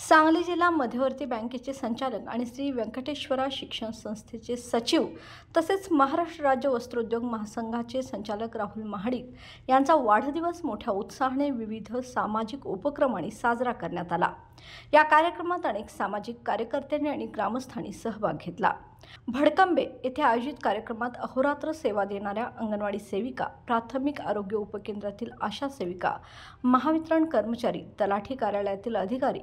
सांगली जिल्हा मध्यवर्ती बँकेचे संचालक आणि श्री व्यंकटेश्वरा शिक्षण संस्थेचे सचिव तसेच महाराष्ट्र राज्य वस्त्रोद्योग महासंघाचे संचालक राहुल महाडिक यांचा वाढदिवस मोठ्या उत्साहाने विविध सामाजिक उपक्रमांनी साजरा करण्यात आला। या कार्यक्रमात अनेक सामाजिक कार्यकर्त्यांनी आणि ग्रामस्थांनी सहभाग घेतला। भडकंबे येथे आयोजित कार्यक्रमात अहोरात्र सेवा देणाऱ्या अंगणवाडी सेविका, प्राथमिक आरोग्य उपकेंद्रातील आशा सेविका, महावितरण कर्मचारी, तलाठी कार्यालयातील अधिकारी,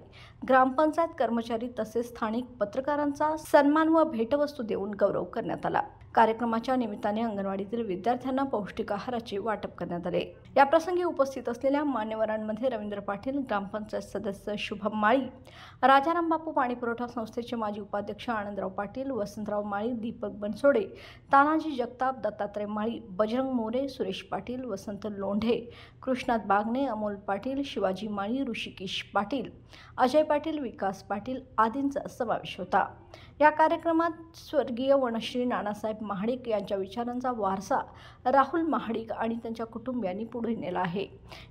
ग्रामपंचायत कर्मचारी तसेच स्थानिक पत्रकारांचा सन्मान व भेटवस्तू देऊन गौरव करण्यात आला। कार्यक्रमाच्या निमित्ताने अंगणवाडीतील विद्यार्थ्यांना पौष्टिक आहाराचे वाटप करण्यात आले। या प्रसंगी उपस्थित असलेल्या मान्यवरांमध्ये रवींद्र पाटील, ग्रामपंचायत सदस्य शुभम माळी, राजाराम बापू पाणीपुरवठा संस्थेचे माजी उपाध्यक्ष आनंदराव पाटील, वसंतराव माळी, दीपक बनसोडे, तानाजी जगताप, दत्तात्रय माळी, बजरंग मोरे, सुरेश पाटील, वसंत लोंढे, कृष्णात बागणे, अमोल पाटील, शिवाजी माळी, ऋषिकेश पाटील, अजय पाटील, विकास पाटील आदींचा समावेश होता। या कार्यक्रमात स्वर्गीय वनश्री नानासाहेब महाडिक यांच्या विचारांचा वारसा राहुल महाडिक आणि त्यांच्या कुटुंबियांनी पुढे नेला आहे,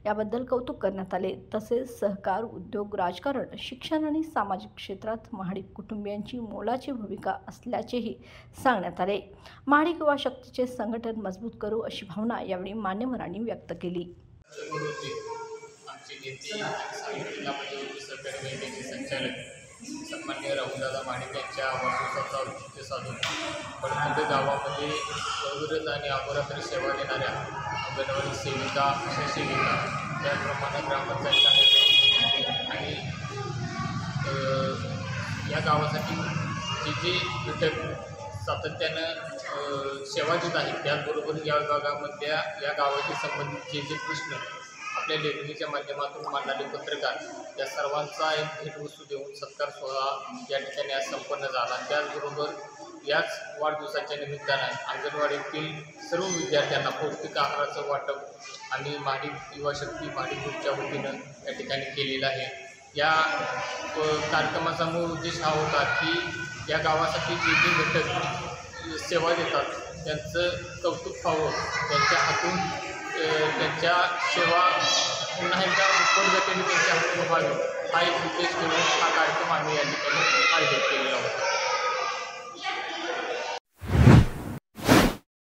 याबद्दल कौतुक करण्यात आले। तसेच सहकार, उद्योग, राजकारण, शिक्षण आणि सामाजिक क्षेत्रात महाडिक कुटुंबियांची मोलाची भूमिका असल्याचेही सांगण्यात आले। महाडिक युवा शक्तीचे संघटन मजबूत करू अशी भावना यावेळी मान्यवरांनी व्यक्त केली। सन्माननीय राहुलदादा महाडिक यांच्या वाढदिवसाचा औचित्य साधून भडकंबे गावामध्ये अविरत आणि अहोरात्र सेवा देणाऱ्या अंगणवाडी सेविका, आशा सेविका, त्याप्रमाणे ग्रामपंचायत कार्यालय आणि या गावासाठी जे घटक सातत्यानं सेवा देत आहेत, त्याचबरोबर या विभागामधल्या या गावाशी संबंधित जे प्रश्न आपल्या लेखणीच्या माध्यमातून मांडणारे पत्रकार, या सर्वांचा एक भेटवस्तू देऊन सत्कार सोहळा या ठिकाणी आज संपन्न झाला। त्याचबरोबर याच वाढदिवसाच्या निमित्तानं अंगणवाडीतील सर्व विद्यार्थ्यांना पौष्टिक आहाराचं वाटप आम्ही महाडिक युवा शक्ती महाडिक ग्रुपच्या वतीनं या ठिकाणी केलेलं आहे। या कार्यक्रमाचा मूळ उद्देश हा होता की या गावासाठी जे घटक सेवा देतात त्यांचं कौतुक व्हावं, त्यांच्या हातून त्यांच्या सेवा पुन्हा एकदा उत्तम गतीने त्यांच्या हातून व्हावी हा एक उद्देश घेऊन हा कार्यक्रम आम्ही या ठिकाणी आयोजित केलेला होता।